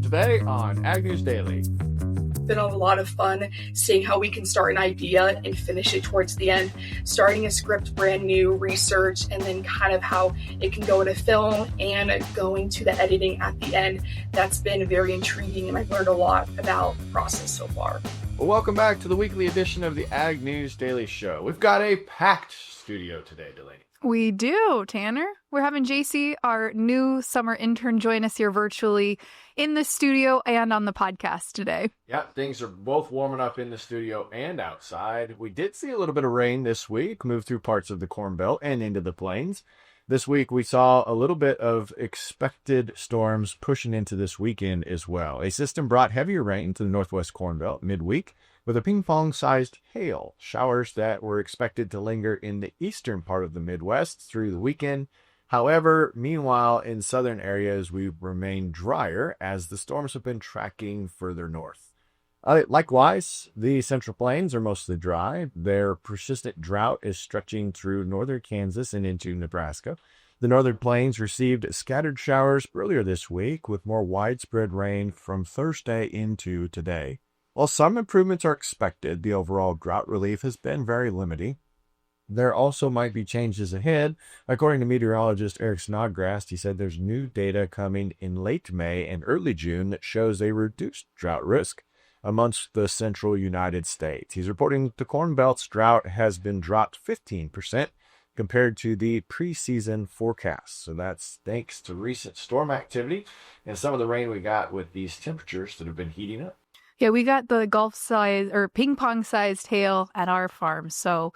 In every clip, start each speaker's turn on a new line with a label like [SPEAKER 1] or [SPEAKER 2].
[SPEAKER 1] Today on Ag News Daily.
[SPEAKER 2] Been a lot of fun seeing how we can start an idea and finish it towards the end, starting a script brand new, research, and then kind of how it can go into film and going to the editing at the end. That's been very intriguing, and I've learned a lot about the process so far.
[SPEAKER 1] Well, welcome back to the weekly edition of the Ag News Daily Show. We've got a packed studio today, Delaney.
[SPEAKER 3] We do, Tanner. We're having Jacie, our new summer intern, join us here virtually in the studio and on the podcast today.
[SPEAKER 1] Yeah, things are both warming up in the studio and outside. We did see a little bit of rain this week, move through parts of the Corn Belt and into the plains. This week, we saw a little bit of expected storms pushing into this weekend as well. A system brought heavier rain into the northwest Corn Belt midweek, with a ping-pong-sized hail. Showers that were expected to linger in the eastern part of the Midwest through the weekend. However, meanwhile, in southern areas, we remain drier as the storms have been tracking further north. Likewise, the Central Plains are mostly dry. Their persistent drought is stretching through northern Kansas and into Nebraska. The Northern Plains received scattered showers earlier this week, with more widespread rain from Thursday into today. While some improvements are expected, the overall drought relief has been very limited. There also might be changes ahead. According to meteorologist Eric Snodgrass, he said there's new data coming in late May and early June that shows a reduced drought risk amongst the central United States. He's reporting that the Corn Belt's drought has been dropped 15% compared to the preseason forecast. So that's thanks to recent storm activity and some of the rain we got with these temperatures that have been heating up.
[SPEAKER 3] Yeah, we got the golf size or ping pong sized hail at our farm. So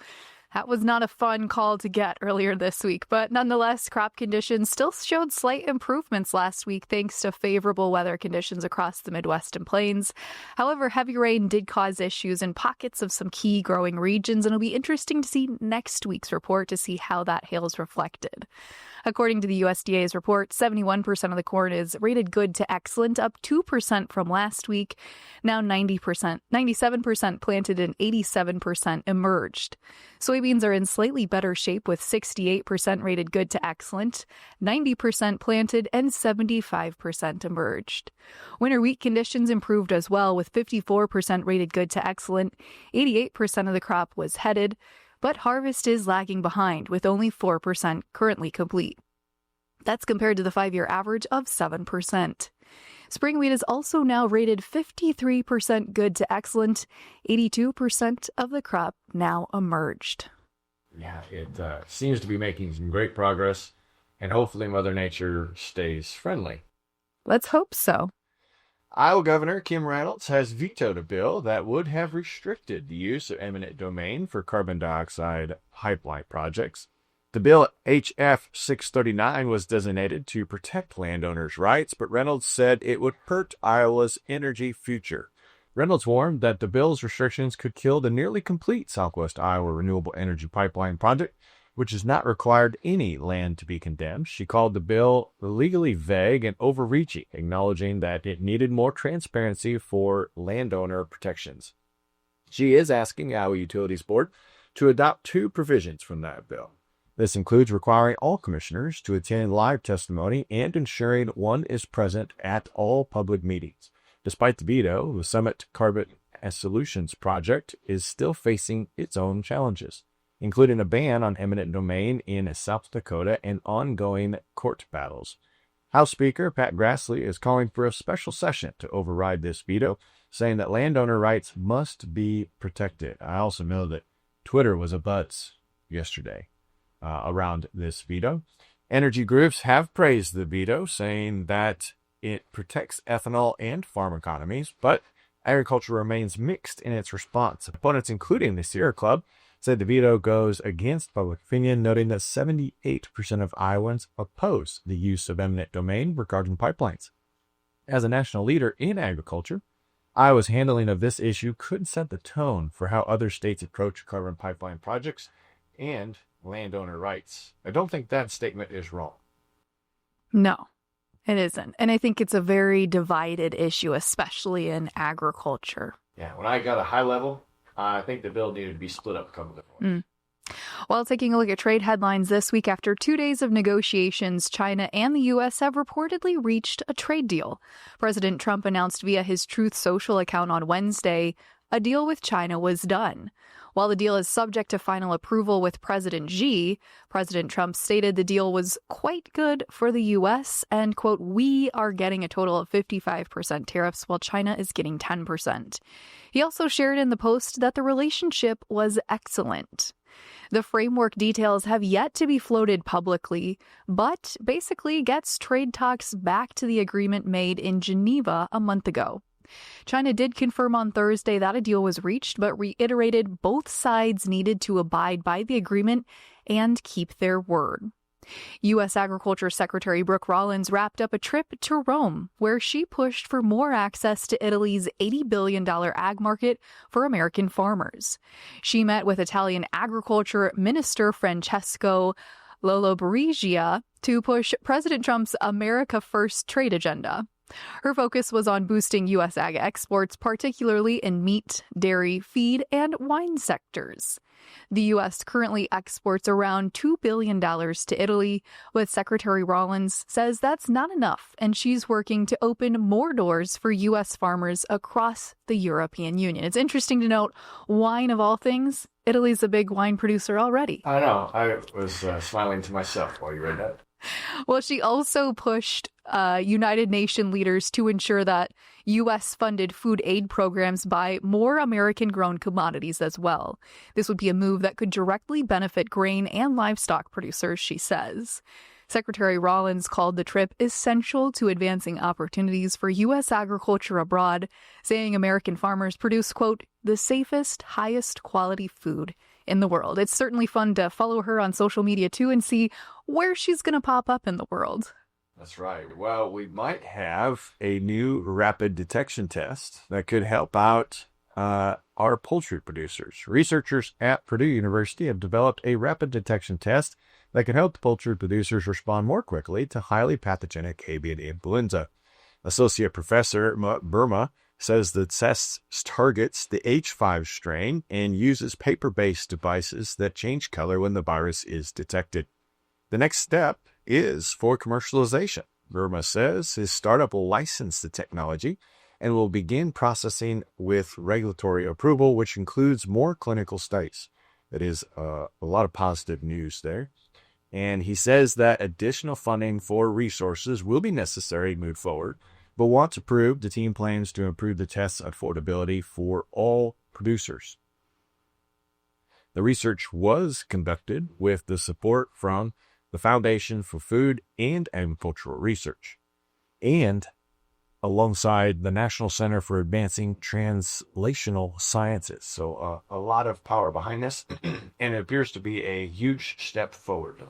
[SPEAKER 3] that was not a fun call to get earlier this week. But nonetheless, crop conditions still showed slight improvements last week thanks to favorable weather conditions across the Midwest and Plains. However, heavy rain did cause issues in pockets of some key growing regions, and it'll be interesting to see next week's report to see how that hail is reflected. According to the USDA's report, 71% of the corn is rated good to excellent, up 2% from last week. Now 97% planted and 87% emerged. Soybeans are in slightly better shape with 68% rated good to excellent, 90% planted, and 75% emerged. Winter wheat conditions improved as well with 54% rated good to excellent, 88% of the crop was headed, but harvest is lagging behind with only 4% currently complete. That's compared to the 5-year average of 7%. Spring wheat is also now rated 53% good to excellent, 82% of the crop now emerged.
[SPEAKER 1] Yeah, it seems to be making some great progress, and hopefully Mother Nature stays friendly.
[SPEAKER 3] Let's hope so.
[SPEAKER 1] Iowa Governor Kim Reynolds has vetoed a bill that would have restricted the use of eminent domain for carbon dioxide pipeline projects. The bill, HF 639, was designated to protect landowners' rights, but Reynolds said it would hurt Iowa's energy future. Reynolds warned that the bill's restrictions could kill the nearly complete Southwest Iowa renewable energy pipeline project, which has not required any land to be condemned. She called the bill legally vague and overreaching, acknowledging that it needed more transparency for landowner protections. She is asking the Iowa Utilities Board to adopt 2 provisions from that bill. This includes requiring all commissioners to attend live testimony and ensuring one is present at all public meetings. Despite the veto, the Summit Carbon Solutions project is still facing its own challenges, including a ban on eminent domain in South Dakota and ongoing court battles. House Speaker Pat Grassley is calling for a special session to override this veto, saying that landowner rights must be protected. I also know that Twitter was abuzz yesterday around this veto. Energy groups have praised the veto, saying that it protects ethanol and farm economies, but agriculture remains mixed in its response. Opponents, including the Sierra Club, said the veto goes against public opinion, noting that 78% of Iowans oppose the use of eminent domain regarding pipelines. As a national leader in agriculture, Iowa's handling of this issue could set the tone for how other states approach carbon pipeline projects and landowner rights. I don't think that statement is wrong.
[SPEAKER 3] No, it isn't. And I think it's a very divided issue, especially in agriculture.
[SPEAKER 1] Yeah, when I got a high level, I think the bill needed to be split up a couple different ways.
[SPEAKER 3] While taking a look at trade headlines this week, after 2 days of negotiations, China and the U.S. have reportedly reached a trade deal. President Trump announced via his Truth Social account on Wednesday a deal with China was done. While the deal is subject to final approval with President Xi, President Trump stated the deal was quite good for the U.S. and, quote, "We are getting a total of 55% tariffs while China is getting 10%. He also shared in the post that the relationship was excellent. The framework details have yet to be floated publicly, but basically gets trade talks back to the agreement made in Geneva a month ago. China did confirm on Thursday that a deal was reached, but reiterated both sides needed to abide by the agreement and keep their word. U.S. Agriculture Secretary Brooke Rollins wrapped up a trip to Rome, where she pushed for more access to Italy's $80 billion ag market for American farmers. She met with Italian Agriculture Minister Francesco Lollobrigida to push President Trump's America First trade agenda. Her focus was on boosting U.S. ag exports, particularly in meat, dairy, feed, and wine sectors. The U.S. currently exports around $2 billion to Italy, but Secretary Rollins says that's not enough, and she's working to open more doors for U.S. farmers across the European Union. It's interesting to note, wine of all things, Italy's a big wine producer already.
[SPEAKER 1] I know. I was smiling to myself while you read that.
[SPEAKER 3] Well, she also pushed United Nations leaders to ensure that U.S.-funded food aid programs buy more American-grown commodities as well. This would be a move that could directly benefit grain and livestock producers, she says. Secretary Rollins called the trip essential to advancing opportunities for U.S. agriculture abroad, saying American farmers produce, quote, "the safest, highest quality food in the world." It's certainly fun to follow her on social media, too, and see where she's going to pop up in the world.
[SPEAKER 1] That's right. Well, we might have a new rapid detection test that could help out our poultry producers. Researchers at Purdue University have developed a rapid detection test that can help poultry producers respond more quickly to highly pathogenic avian influenza. Associate Professor Burma says the test targets the H5 strain and uses paper-based devices that change color when the virus is detected. The next step is for commercialization. Burma says his startup will license the technology and will begin processing with regulatory approval, which includes more clinical studies. That is a lot of positive news there. And he says that additional funding for resources will be necessary to move forward. But once approved, the team plans to improve the test's affordability for all producers. The research was conducted with the support from the Foundation for Food and Agricultural Research, and alongside the National Center for Advancing Translational Sciences. So a lot of power behind this, and it appears to be a huge step forward.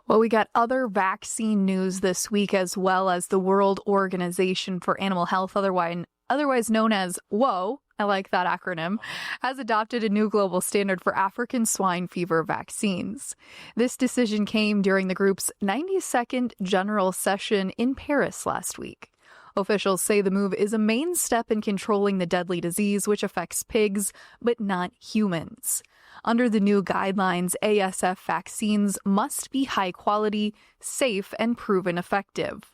[SPEAKER 3] Well, we got other vaccine news this week, as well as the World Organization for Animal Health, otherwise known as WHO, I like that acronym, has adopted a new global standard for African swine fever vaccines. This decision came during the group's 92nd general session in Paris last week. Officials say the move is a main step in controlling the deadly disease, which affects pigs, but not humans. Under the new guidelines, ASF vaccines must be high quality, safe, and proven effective.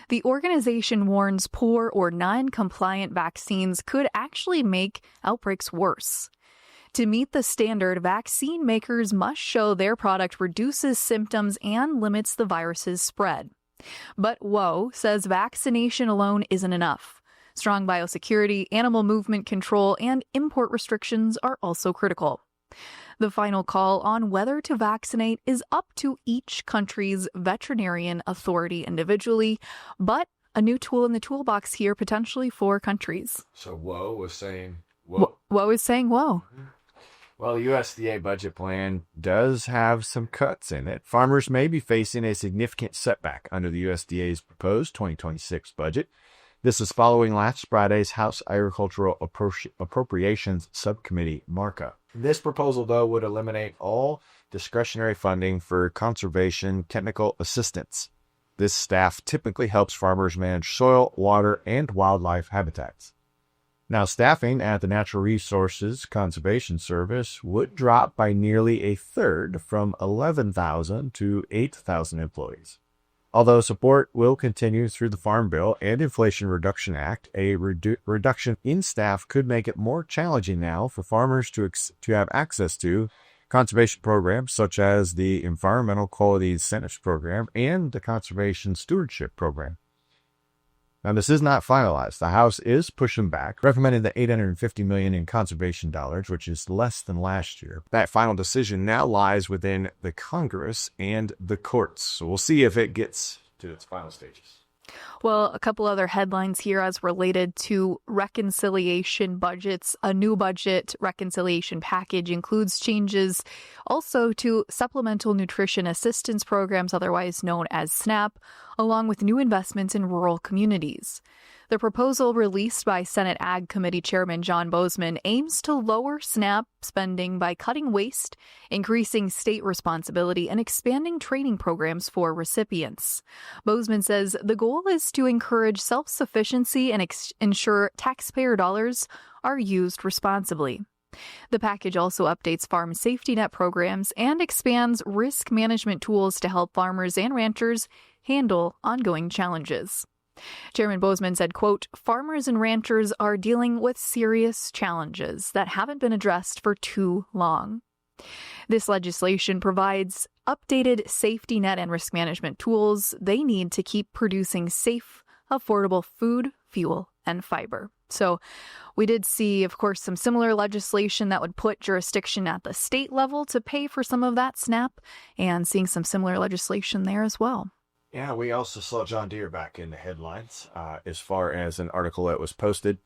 [SPEAKER 3] The organization warns poor or non-compliant vaccines could actually make outbreaks worse. To meet the standard, vaccine makers must show their product reduces symptoms and limits the virus's spread. But WHO says vaccination alone isn't enough. Strong biosecurity, animal movement control, and import restrictions are also critical. The final call on whether to vaccinate is up to each country's veterinarian authority individually, but a new tool in the toolbox here potentially for countries.
[SPEAKER 1] So WHO was saying whoa.
[SPEAKER 3] WHO is saying whoa.
[SPEAKER 1] Well, the USDA budget plan does have some cuts in it. Farmers may be facing a significant setback under the USDA's proposed 2026 budget. This is following last Friday's House Agricultural Appropriations Subcommittee markup. This proposal, though, would eliminate all discretionary funding for conservation technical assistance. This staff typically helps farmers manage soil, water, and wildlife habitats. Now, staffing at the Natural Resources Conservation Service would drop by nearly a third from 11,000 to 8,000 employees. Although support will continue through the Farm Bill and Inflation Reduction Act, a reduction in staff could make it more challenging now for farmers to have access to conservation programs such as the Environmental Quality Incentives Program and the Conservation Stewardship Program. Now, this is not finalized. The House is pushing back, recommending the $850 million in conservation dollars, which is less than last year. That final decision now lies within the Congress and the courts. So we'll see if it gets to its final stages.
[SPEAKER 3] Well, a couple other headlines here as related to reconciliation budgets. A new budget reconciliation package includes changes also to supplemental nutrition assistance programs, otherwise known as SNAP, along with new investments in rural communities. The proposal released by Senate Ag Committee Chairman John Boozman aims to lower SNAP spending by cutting waste, increasing state responsibility, and expanding training programs for recipients. Boozman says the goal is to encourage self-sufficiency and ensure taxpayer dollars are used responsibly. The package also updates farm safety net programs and expands risk management tools to help farmers and ranchers handle ongoing challenges. Chairman Boozman said, quote, "Farmers and ranchers are dealing with serious challenges that haven't been addressed for too long." This legislation provides updated safety net and risk management tools they need to keep producing safe, affordable food, fuel, and fiber. So we did see, of course, some similar legislation that would put jurisdiction at the state level to pay for some of that SNAP, and seeing some similar legislation there as well.
[SPEAKER 1] Yeah, we also saw John Deere back in the headlines as far as an article that was posted.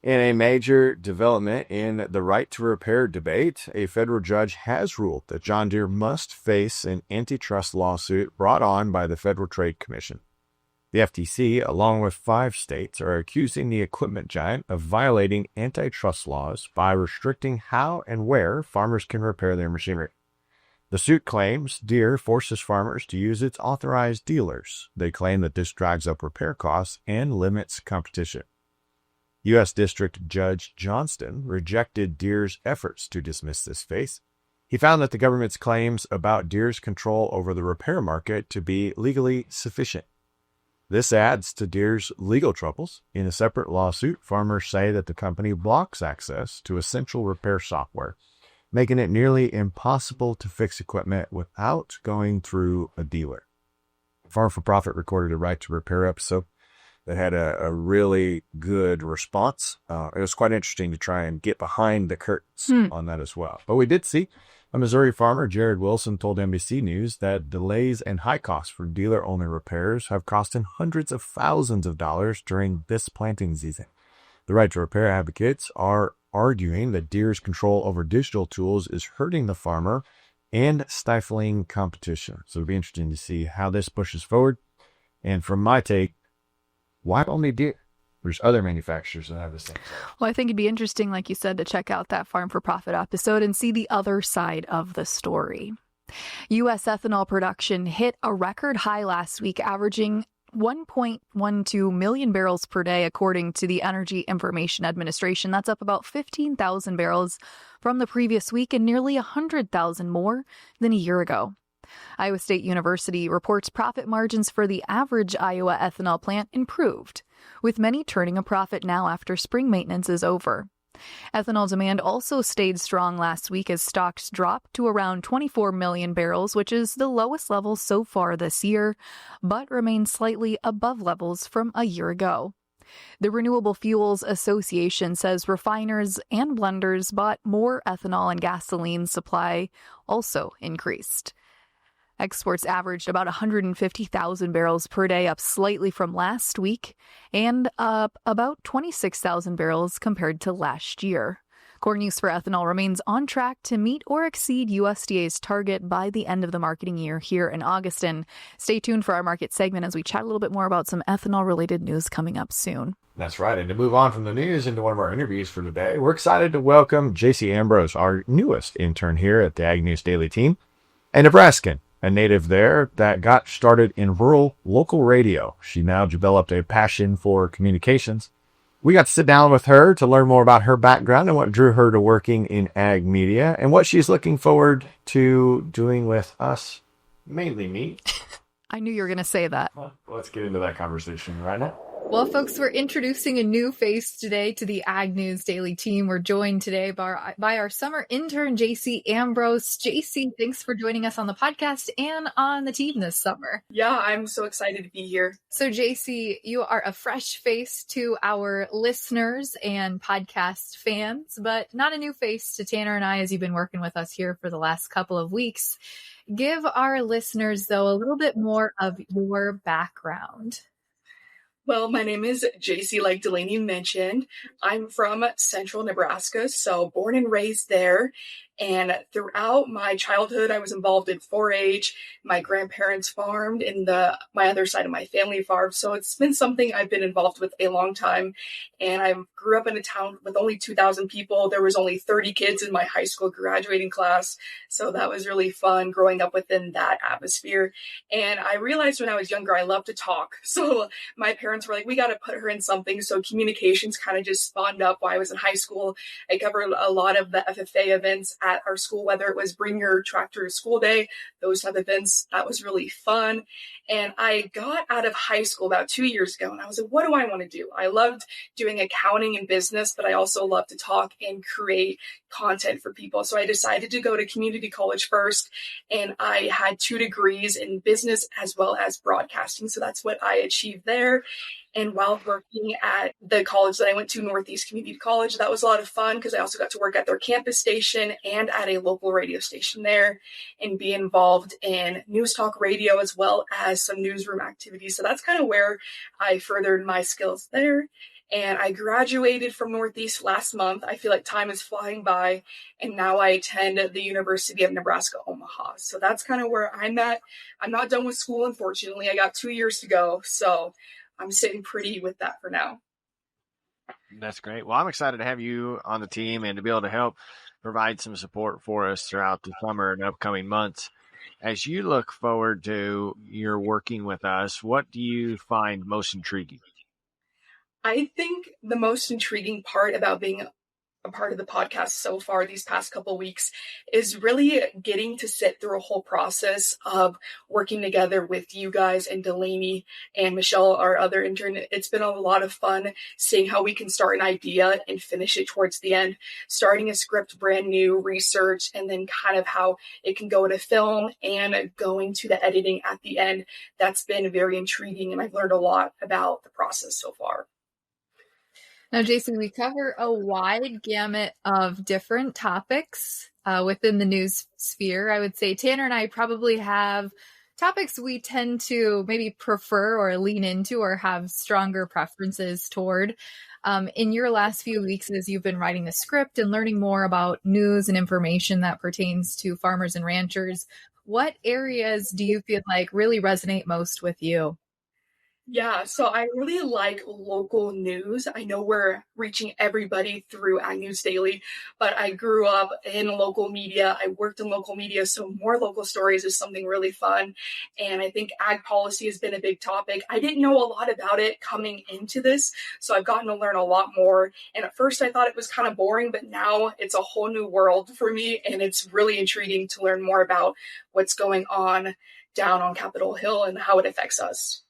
[SPEAKER 1] In a major development in the right to repair debate, a federal judge has ruled that John Deere must face an antitrust lawsuit brought on by the Federal Trade Commission. The FTC, along with 5 states, are accusing the equipment giant of violating antitrust laws by restricting how and where farmers can repair their machinery. The suit claims Deere forces farmers to use its authorized dealers. They claim that this drives up repair costs and limits competition. U.S. District Judge Johnston rejected Deere's efforts to dismiss this case. He found that the government's claims about Deere's control over the repair market to be legally sufficient. This adds to Deere's legal troubles. In a separate lawsuit, farmers say that the company blocks access to essential repair software, making it nearly impossible to fix equipment without going through a dealer. Farm for Profit recorded a right to repair episode that had a really good response. It was quite interesting to try and get behind the curtains on that as well. But we did see a Missouri farmer, Jared Wilson, told NBC News that delays and high costs for dealer-only repairs have cost him hundreds of thousands of dollars during this planting season. The right to repair advocates are arguing that Deere's control over digital tools is hurting the farmer and stifling competition. So it'll be interesting to see how this pushes forward. And from my take, why only Deere? There's other manufacturers that have the same.
[SPEAKER 3] Well, I think it'd be interesting, like you said, to check out that Farm for Profit episode and see the other side of the story. U.S. ethanol production hit a record high last week, averaging 1.12 million barrels per day, according to the Energy Information Administration. That's up about 15,000 barrels from the previous week and nearly 100,000 more than a year ago. Iowa State University reports profit margins for the average Iowa ethanol plant improved, with many turning a profit now after spring maintenance is over. Ethanol demand also stayed strong last week as stocks dropped to around 24 million barrels, which is the lowest level so far this year, but remains slightly above levels from a year ago. The Renewable Fuels Association says refiners and blenders bought more ethanol, and gasoline supply also increased. Exports averaged about 150,000 barrels per day, up slightly from last week, and up about 26,000 barrels compared to last year. Corn use for ethanol remains on track to meet or exceed USDA's target by the end of the marketing year here in August. And stay tuned for our market segment as we chat a little bit more about some ethanol-related news coming up soon.
[SPEAKER 1] That's right. And to move on from the news into one of our interviews for today, we're excited to welcome Jacie Ambrose, our newest intern here at the Ag News Daily team, a Nebraskan, a native there that got started in rural local radio. She now developed a passion for communications We got to sit down with her to learn more about her background and what drew her to working in ag media and what she's looking forward to doing with us, mainly me.
[SPEAKER 3] I knew you were going to say that.
[SPEAKER 1] Well, let's get into that conversation right now.
[SPEAKER 3] Well, folks, we're introducing a new face today to the Ag News Daily team. We're joined today by our summer intern, Jacie Ambrose. Jacie, thanks for joining us on the podcast and on the team this summer.
[SPEAKER 2] Yeah, I'm so excited to be here.
[SPEAKER 3] So, Jacie, you are a fresh face to our listeners and podcast fans, but not a new face to Tanner and I, as you've been working with us here for the last couple of weeks. Give our listeners, though, a little bit more of your background.
[SPEAKER 2] Well, my name is Jacie, like Delaney mentioned. I'm from central Nebraska, so born and raised there. And throughout my childhood, I was involved in 4-H. My grandparents farmed, and my other side of my family farmed. So it's been something I've been involved with a long time. And I grew up in a town with only 2,000 people. There was only 30 kids in my high school graduating class. So that was really fun growing up within that atmosphere. And I realized when I was younger, I loved to talk. So my parents were like, we got to put her in something. So communications kind of just spawned up while I was in high school. I covered a lot of the FFA events at our school, whether it was bring your tractor to school day, those type of events. That was really fun. And I got out of high school about 2 years ago, and I was like, what do I want to do? I loved doing accounting and business, but I also love to talk and create content for people. So I decided to go to community college first, and I had 2 degrees in business as well as broadcasting. So that's what I achieved there. And while working at the college that I went to, Northeast Community College, that was a lot of fun because I also got to work at their campus station and at a local radio station there and be involved in news talk radio as well as some newsroom activities. So that's kind of where I furthered my skills there. And I graduated from Northeast last month. I feel like time is flying by. And now I attend the University of Nebraska Omaha. So that's kind of where I'm at. I'm not done with school, unfortunately. I got 2 years to go. So I'm sitting pretty with that for now.
[SPEAKER 4] That's great. Well, I'm excited to have you on the team and to be able to help provide some support for us throughout the summer and upcoming months. As you look forward to your working with us, what do you find most intriguing?
[SPEAKER 2] I think the most intriguing part about being a part of the podcast so far these past couple of weeks is really getting to sit through a whole process of working together with you guys and Delaney and Michelle, our other intern. It's been a lot of fun seeing how we can start an idea and finish it towards the end, starting a script brand new, research, and then kind of how it can go into film and going to the editing at the end. That's been very intriguing, and I've learned a lot about the process so far.
[SPEAKER 3] Now, Jacie, we cover a wide gamut of different topics within the news sphere. I would say Tanner and I probably have topics we tend to maybe prefer or lean into or have stronger preferences toward. In your last few weeks, as you've been writing the script and learning more about news and information that pertains to farmers and ranchers, what areas do you feel like really resonate most with you?
[SPEAKER 2] Yeah, so I really like local news. I know we're reaching everybody through Ag News Daily, but I grew up in local media. I worked in local media, so more local stories is something really fun. And I think ag policy has been a big topic. I didn't know a lot about it coming into this, so I've gotten to learn a lot more. And at first I thought it was kind of boring, but now it's a whole new world for me, and it's really intriguing to learn more about what's going on down on Capitol Hill and how it affects us.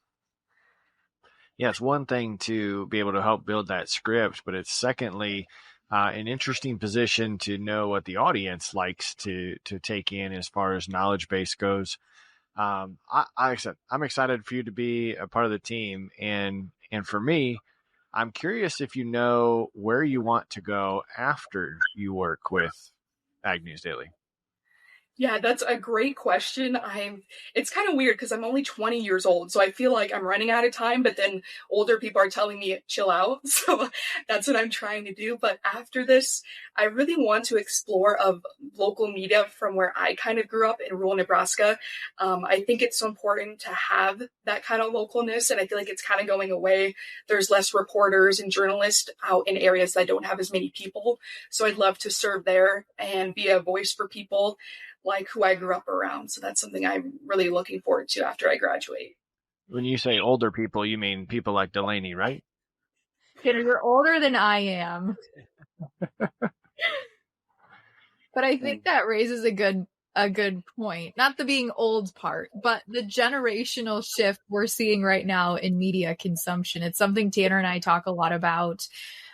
[SPEAKER 4] Yeah, it's one thing to be able to help build that script, but it's secondly an interesting position to know what the audience likes to take in as far as knowledge base goes. I'm excited for you to be a part of the team, and for me, I'm curious if you know where you want to go after you work with Ag News Daily.
[SPEAKER 2] Yeah, that's a great question. It's kind of weird because I'm only 20 years old, so I feel like I'm running out of time, but then older people are telling me chill out. So that's what I'm trying to do. But after this, I really want to explore of local media from where I kind of grew up in rural Nebraska. I think it's so important to have that kind of localness, and I feel like it's kind of going away. There's less reporters and journalists out in areas that don't have as many people. So I'd love to serve there and be a voice for people like who I grew up around. So that's something I'm really looking forward to after I graduate.
[SPEAKER 4] When you say older people, you mean people like Delaney, right?
[SPEAKER 3] Tanner, you're older than I am. But I think that raises a good point. Not the being old part, but the generational shift we're seeing right now in media consumption. It's something Tanner and I talk a lot about.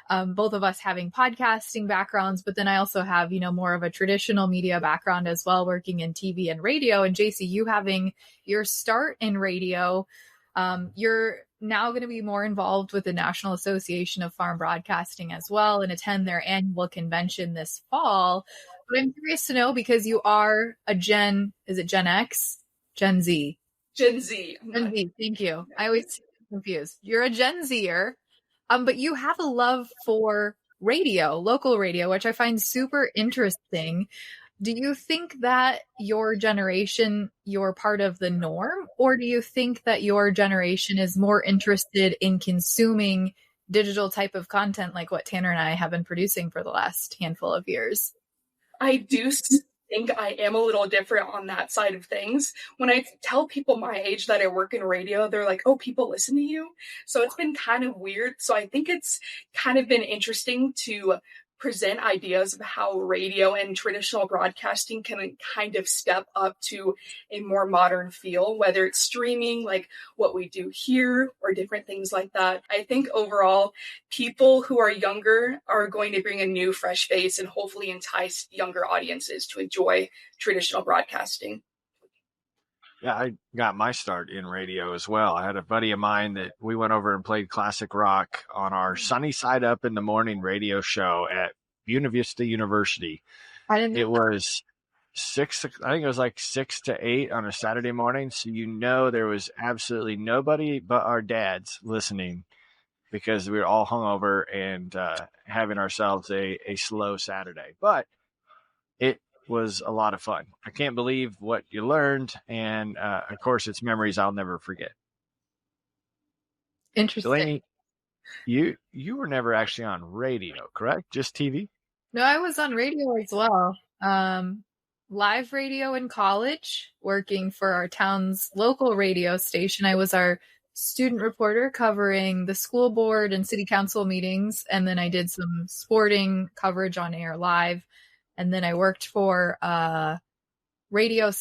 [SPEAKER 3] Both of us having podcasting backgrounds, but then I also have, more of a traditional media background as well, working in TV and radio. And Jacie, you having your start in radio, you're now going to be more involved with the National Association of Farm Broadcasting as well and attend their annual convention this fall. But I'm curious to know, because you are a is it Gen X? Gen Z?
[SPEAKER 2] Gen Z.
[SPEAKER 3] Gen Z, thank you. I always get confused. You're a Gen Zer, but you have a love for radio, local radio, which I find super interesting. Do you think that your generation, you're part of the norm, or do you think that your generation is more interested in consuming digital type of content like what Tanner and I have been producing for the last handful of years?
[SPEAKER 2] I do think I am a little different on that side of things. When I tell people my age that I work in radio, they're like, oh, people listen to you. So it's been kind of weird. So I think it's kind of been interesting to present ideas of how radio and traditional broadcasting can kind of step up to a more modern feel, whether it's streaming like what we do here or different things like that. I think overall, people who are younger are going to bring a new, fresh face and hopefully entice younger audiences to enjoy traditional broadcasting.
[SPEAKER 4] Yeah, I got my start in radio as well. I had a buddy of mine that we went over and played classic rock on our Sunny Side Up in the Morning radio show at Buena Vista University. It was 6, I think it was like 6 to 8 on a Saturday morning. So, there was absolutely nobody but our dads listening because we were all hungover and having ourselves a slow Saturday. But it was a lot of fun. I can't believe what you learned. And of course, it's memories I'll never forget.
[SPEAKER 3] Interesting.
[SPEAKER 4] Delaney, you were never actually on radio, correct? Just TV?
[SPEAKER 3] No, I was on radio as well. Live radio in college, working for our town's local radio station. I was our student reporter covering the school board and city council meetings. And then I did some sporting coverage on air live. And then I worked for a radio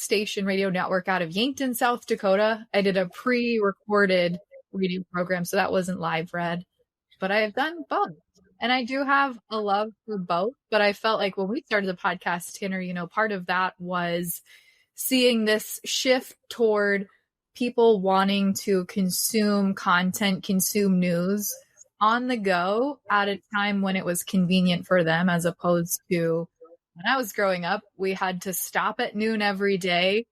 [SPEAKER 3] network out of Yankton, South Dakota. I did a pre-recorded radio program, so that wasn't live read. But I have done both. And I do have a love for both. But I felt like when we started the podcast, Tanner, part of that was seeing this shift toward people wanting to consume content, consume news on the go at a time when it was convenient for them, as opposed to when I was growing up, we had to stop at noon every day,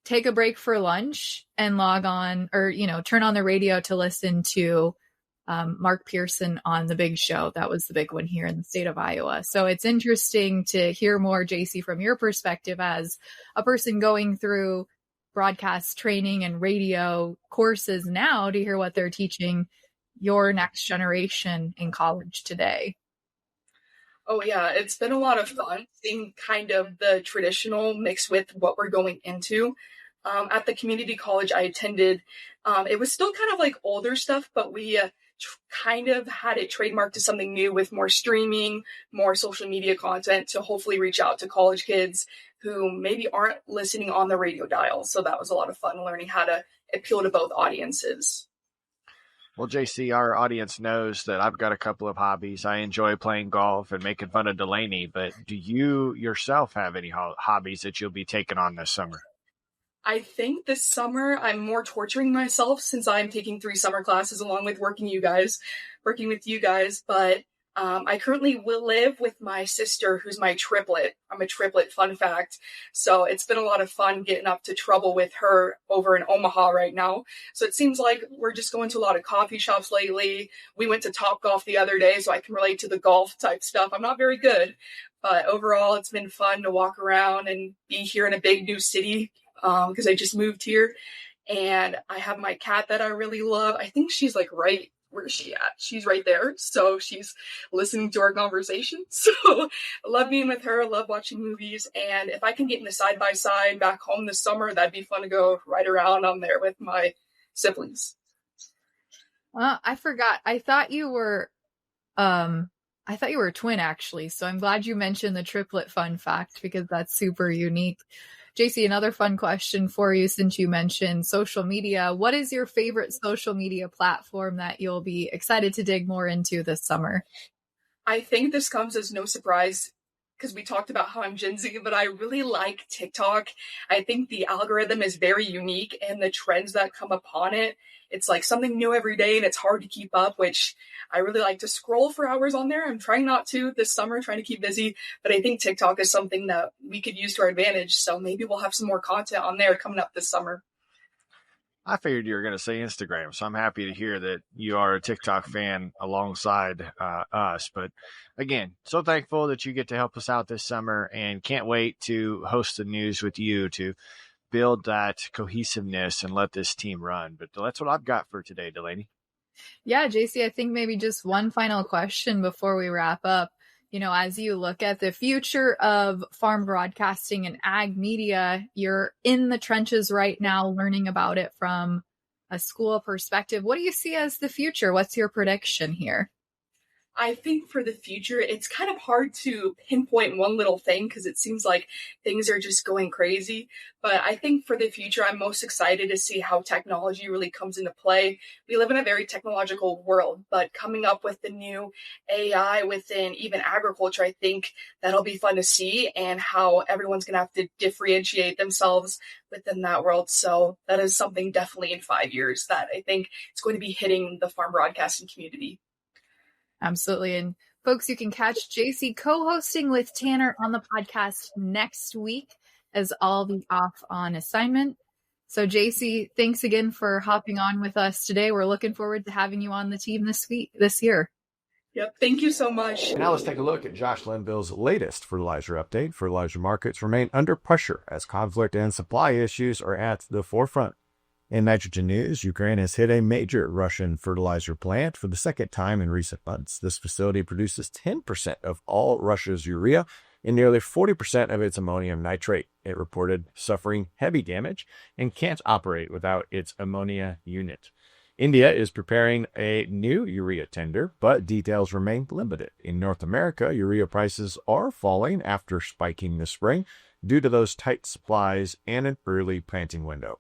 [SPEAKER 3] take a break for lunch, and log on or, turn on the radio to listen to Mark Pearson on The Big Show. That was the big one here in the state of Iowa. So it's interesting to hear more, Jacie, from your perspective as a person going through broadcast training and radio courses now, to hear what they're teaching your next generation in college today.
[SPEAKER 2] Oh, yeah, it's been a lot of fun seeing kind of the traditional mixed with what we're going into. At the community college I attended, it was still kind of like older stuff, but we kind of had it trademarked to something new with more streaming, more social media content to hopefully reach out to college kids who maybe aren't listening on the radio dial. So that was a lot of fun learning how to appeal to both audiences.
[SPEAKER 4] Well, Jacie, our audience knows that I've got a couple of hobbies. I enjoy playing golf and making fun of Delaney, but do you yourself have any hobbies that you'll be taking on this summer?
[SPEAKER 2] I think this summer I'm more torturing myself since I'm taking 3 summer classes along with working with you guys. But I currently will live with my sister, who's my triplet. I'm a triplet, fun fact. So it's been a lot of fun getting up to trouble with her over in Omaha right now. So it seems like we're just going to a lot of coffee shops lately. We went to Topgolf the other day, so I can relate to the golf type stuff. I'm not very good, but overall it's been fun to walk around and be here in a big new city because I just moved here. And I have my cat that I really love. I think she's like right where's she at? She's right there. So she's listening to our conversation. So I love being with her, love watching movies. And if I can get in the side-by-side back home this summer, that'd be fun to go ride around on there with my siblings.
[SPEAKER 3] I forgot. I thought you were I thought you were a twin, actually. So I'm glad you mentioned the triplet fun fact because that's super unique. Jacie, another fun question for you since you mentioned social media. What is your favorite social media platform that you'll be excited to dig more into this summer?
[SPEAKER 2] I think this comes as no surprise because we talked about how I'm Gen Z, but I really like TikTok. I think the algorithm is very unique and the trends that come upon it, it's like something new every day and it's hard to keep up, which I really like to scroll for hours on there. I'm trying not to this summer, trying to keep busy, but I think TikTok is something that we could use to our advantage. So maybe we'll have some more content on there coming up this summer.
[SPEAKER 4] I figured you were going to say Instagram, so I'm happy to hear that you are a TikTok fan alongside us. But again, so thankful that you get to help us out this summer and can't wait to host the news with you to build that cohesiveness and let this team run. But that's what I've got for today, Delaney.
[SPEAKER 3] Yeah, Jacie, I think maybe just one final question before we wrap up. You know, as you look at the future of farm broadcasting and ag media, you're in the trenches right now learning about it from a school perspective. What do you see as the future? What's your prediction here?
[SPEAKER 2] I think for the future, it's kind of hard to pinpoint one little thing because it seems like things are just going crazy. But I think for the future, I'm most excited to see how technology really comes into play. We live in a very technological world, but coming up with the new AI within even agriculture, I think that'll be fun to see and how everyone's going to have to differentiate themselves within that world. So that is something definitely in 5 years that I think is going to be hitting the farm broadcasting community.
[SPEAKER 3] Absolutely. And folks, you can catch Jacie co-hosting with Tanner on the podcast next week as I'll be off on assignment. So Jacie, thanks again for hopping on with us today. We're looking forward to having you on the team this year.
[SPEAKER 2] Yep. Thank you so much.
[SPEAKER 1] Now let's take a look at Josh Linville's latest fertilizer update. Fertilizer markets remain under pressure as conflict and supply issues are at the forefront. In nitrogen news, Ukraine has hit a major Russian fertilizer plant for the second time in recent months. This facility produces 10% of all Russia's urea and nearly 40% of its ammonium nitrate. It reported suffering heavy damage and can't operate without its ammonia unit. India is preparing a new urea tender, but details remain limited. In North America, urea prices are falling after spiking this spring due to those tight supplies and an early planting window.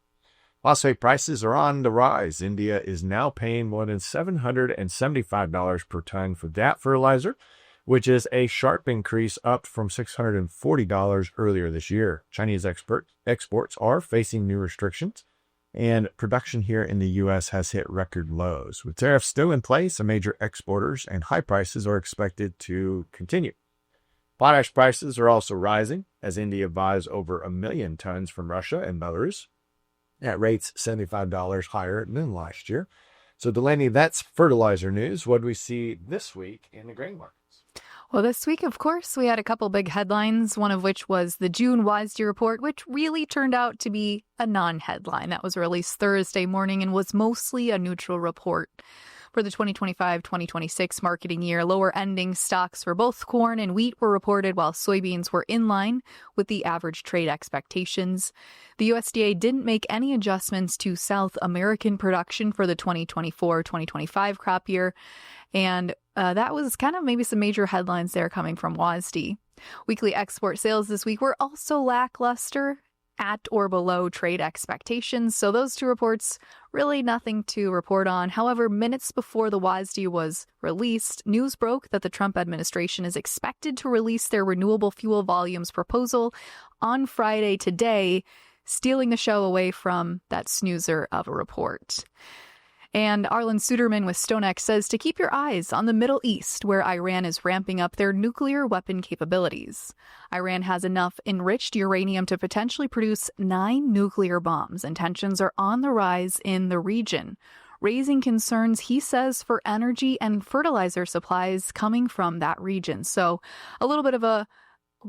[SPEAKER 1] Phosphate prices are on the rise. India is now paying more than $775 per ton for that fertilizer, which is a sharp increase up from $640 earlier this year. Chinese exports are facing new restrictions, and production here in the U.S. has hit record lows. With tariffs still in place, major exporters and high prices are expected to continue. Potash prices are also rising as India buys over 1 million tons from Russia and Belarus at rates $75 higher than last year. So, Delaney, that's fertilizer news. What do we see this week in the grain markets?
[SPEAKER 3] Well, this week, of course, we had a couple big headlines, one of which was the June WSDA report, which really turned out to be a non-headline. That was released Thursday morning and was mostly a neutral report. For the 2025-2026 marketing year, lower ending stocks for both corn and wheat were reported, while soybeans were in line with the average trade expectations. The USDA didn't make any adjustments to South American production for the 2024-2025 crop year, and that was kind of maybe some major headlines there coming from WSDA. Weekly export sales this week were also lackluster, at or below trade expectations. So those two reports, really nothing to report on. However, minutes before the WSDA was released, news broke that the Trump administration is expected to release their renewable fuel volumes proposal on Friday today, stealing the show away from that snoozer of a report. And Arlen Suderman with StoneX says to keep your eyes on the Middle East, where Iran is ramping up their nuclear weapon capabilities. Iran has enough enriched uranium to potentially produce 9 nuclear bombs, and tensions are on the rise in the region, raising concerns, he says, for energy and fertilizer supplies coming from that region. So a little bit of a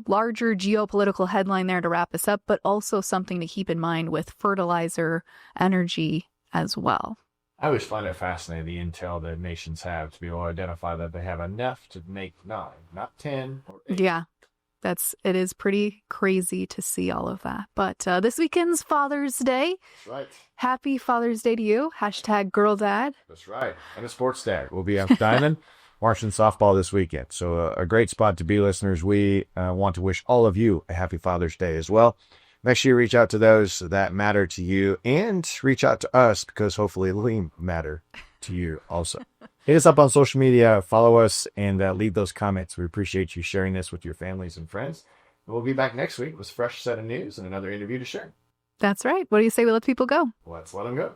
[SPEAKER 3] larger geopolitical headline there to wrap us up, but also something to keep in mind with fertilizer energy as well.
[SPEAKER 1] I always find it fascinating, the intel that nations have to be able to identify that they have enough to make 9, not 10 or 8.
[SPEAKER 3] Yeah, it is pretty crazy to see all of that. But this weekend's Father's Day.
[SPEAKER 1] That's right.
[SPEAKER 3] Happy Father's Day to you. #GirlDad.
[SPEAKER 1] That's right. And a sports dad. We'll be out dining Marching softball this weekend. So a great spot to be, listeners. We want to wish all of you a happy Father's Day as well. Make sure you reach out to those that matter to you and reach out to us because hopefully we matter to you also. Hit us up on social media, follow us, and leave those comments. We appreciate you sharing this with your families and friends. We'll be back next week with a fresh set of news and another interview to share.
[SPEAKER 3] That's right. What do you say we let people go?
[SPEAKER 1] Let's let them go.